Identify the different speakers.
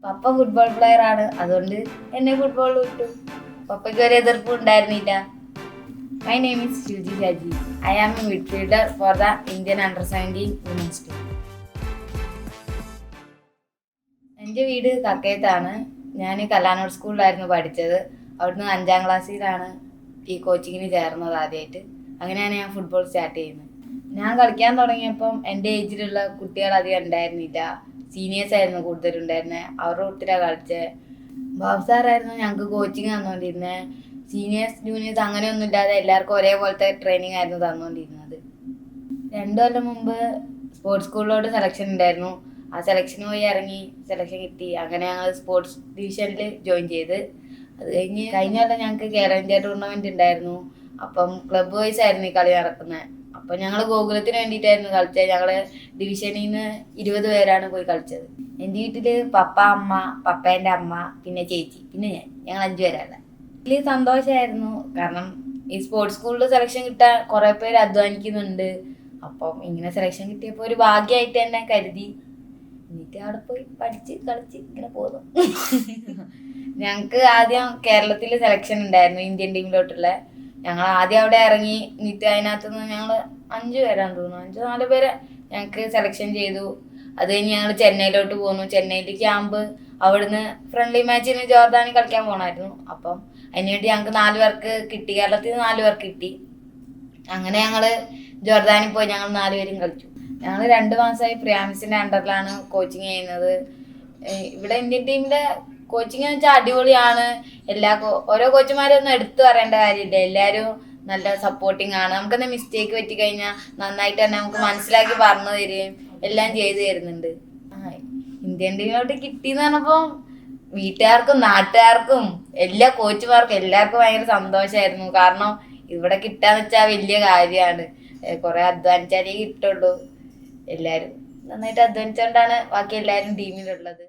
Speaker 1: പപ്പ football player ആണ്, അതുകൊണ്ട് എന്നെ ഫുട്ബോൾ വിട്ടു. പപ്പയ്ക്ക് ഒരു എതിർപ്പ് ഉണ്ടായിരുന്നില്ല. My name is Shilji Shaji. I am a midfielder for the Indian അണ്ടർ-17 വുമൻസ് ടീം. എൻ്റെ വീട് കക്കയത്താണ്. ഞാൻ കല്ലാനോട് സ്കൂളിലായിരുന്നു പഠിച്ചത്. അവിടുന്ന് 5ാം ക്ലാസ്സിലാണ് ഈ കോച്ചിങ്ങിന് ചേർന്നത് ആദ്യമായിട്ട്. അങ്ങനെയാണ് ഞാൻ ഫുട്ബോൾ സ്റ്റാർട്ട് ചെയ്യുന്നത്. ഞാൻ കളിക്കാൻ തുടങ്ങിയപ്പം എൻ്റെ ഏജിലുള്ള കുട്ടികൾ അധികം ഉണ്ടായിരുന്നില്ല. സീനിയേഴ്സ് ആയിരുന്നു കൂടുതലുണ്ടായിരുന്നത്. അവരുടെ കൂട്ടത്തിലാണ് കളിച്ചത്. ബാബു സാറായിരുന്നു ഞങ്ങൾക്ക് കോച്ചിങ് തന്നുകൊണ്ടിരുന്നത്. സീനിയേഴ്സ് ജൂനിയേഴ്സ് അങ്ങനെയൊന്നും ഇല്ലാതെ എല്ലാവർക്കും ഒരേപോലത്തെ ട്രെയിനിങ് ആയിരുന്നു തന്നുകൊണ്ടിരുന്നത്. 2 കൊല്ലം മുമ്പ് സ്പോർട്സ് സ്കൂളിലോട്ട് സെലക്ഷൻ ഉണ്ടായിരുന്നു. ആ സെലക്ഷന് പോയി ഇറങ്ങി, സെലക്ഷൻ കിട്ടി. അങ്ങനെ ഞങ്ങൾ സ്പോർട്സ് ഡിവിഷനിൽ ജോയിൻ ചെയ്ത്. അത് കഴിഞ്ഞ് കഴിഞ്ഞ കൊല്ലം ഞങ്ങൾക്ക് കേരള ഇന്ത്യ ടൂർണമെൻറ്റ് ഉണ്ടായിരുന്നു. അപ്പം ക്ലബ്ബ് വൈസ് ആയിരുന്നു ഈ കളി നടക്കുന്നത്. അപ്പം ഞങ്ങൾ ഗോകുലത്തിന് വേണ്ടിയിട്ടായിരുന്നു കളിച്ചത്. ഞങ്ങൾ ഡിവിഷനിൽ നിന്ന് 20 പേരാണ് പോയി കളിച്ചത്. എൻ്റെ വീട്ടിൽ പപ്പ, അമ്മ, പപ്പേൻ്റെ അമ്മ, പിന്നെ ചേച്ചി, പിന്നെ ഞങ്ങൾ 5 പേരല്ല. വലിയ സന്തോഷമായിരുന്നു. കാരണം ഈ സ്പോർട്സ് സ്കൂളിൽ സെലക്ഷൻ കിട്ടാൻ കുറേ പേര് അധ്വാനിക്കുന്നുണ്ട്. അപ്പം ഇങ്ങനെ സെലക്ഷൻ കിട്ടിയപ്പോൾ ഒരു ഭാഗ്യമായിട്ട് തന്നെ കരുതി. എന്നിട്ട് അവിടെ പോയി പഠിച്ച് കളിച്ച് ഇങ്ങനെ പോന്നു. ഞങ്ങൾക്ക് ആദ്യം കേരളത്തിൽ സെലക്ഷൻ ഉണ്ടായിരുന്നു, ഇന്ത്യൻ ടീമിലോട്ടുള്ള. ഞങ്ങൾ ആദ്യം അവിടെ ഇറങ്ങി. എന്നിട്ട് അതിനകത്തുനിന്ന് ഞങ്ങൾ 5 പേരാന്ന് തോന്നുന്നു, 4 പേരെ ഞങ്ങൾക്ക് സെലക്ഷൻ ചെയ്തു. അത് കഴിഞ്ഞ് ഞങ്ങൾ ചെന്നൈയിലോട്ട് പോന്നു. ചെന്നൈയിൽ ക്യാമ്പ്, അവിടുന്ന് ഫ്രണ്ട്ലി മാച്ചിന് ജോർദാനിൽ കളിക്കാൻ പോകണമായിരുന്നു. അപ്പം അതിനുവേണ്ടി ഞങ്ങൾക്ക് 4 പേർക്ക് കിട്ടി. കേരളത്തിൽ നിന്ന് 4 പേർക്ക് കിട്ടി. അങ്ങനെ ഞങ്ങൾ ജോർദാനിൽ പോയി ഞങ്ങൾ 4 പേരും കളിച്ചു. ഞങ്ങൾ 2 മാസമായി പ്രിയാമിസിൻ്റെ അണ്ടറിലാണ് കോച്ചിങ് ചെയ്യുന്നത്. ഇവിടെ ഇന്ത്യൻ ടീമിൻ്റെ കോച്ചിങ് എന്ന് വെച്ചാൽ അടിപൊളിയാണ്. ഓരോ കോച്ചുമാരൊന്നും എടുത്തു പറയേണ്ട കാര്യമില്ല. എല്ലാവരും നല്ല സപ്പോർട്ടിങ് ആണ്. നമുക്കെന്താ മിസ്റ്റേക്ക് പറ്റിക്കഴിഞ്ഞാൽ നന്നായിട്ട് തന്നെ നമുക്ക് മനസ്സിലാക്കി പറഞ്ഞു തരികയും എല്ലാം ചെയ്തു തരുന്നുണ്ട്. ഇന്ത്യൻ ടീമിലോട്ട് കിട്ടിയെന്ന് പറഞ്ഞപ്പോൾ വീട്ടുകാർക്കും നാട്ടുകാർക്കും എല്ലാ കോച്ചുമാർക്കും എല്ലാവർക്കും ഭയങ്കര സന്തോഷമായിരുന്നു. കാരണം ഇവിടെ കിട്ടാന്ന് വെച്ചാൽ വലിയ കാര്യമാണ്. കുറെ അധ്വാനിച്ചാലേ കിട്ടുള്ളൂ. എല്ലാവരും നന്നായിട്ട് അധ്വാനിച്ചുകൊണ്ടാണ് ബാക്കി എല്ലാവരും ടീമിലുള്ളത്.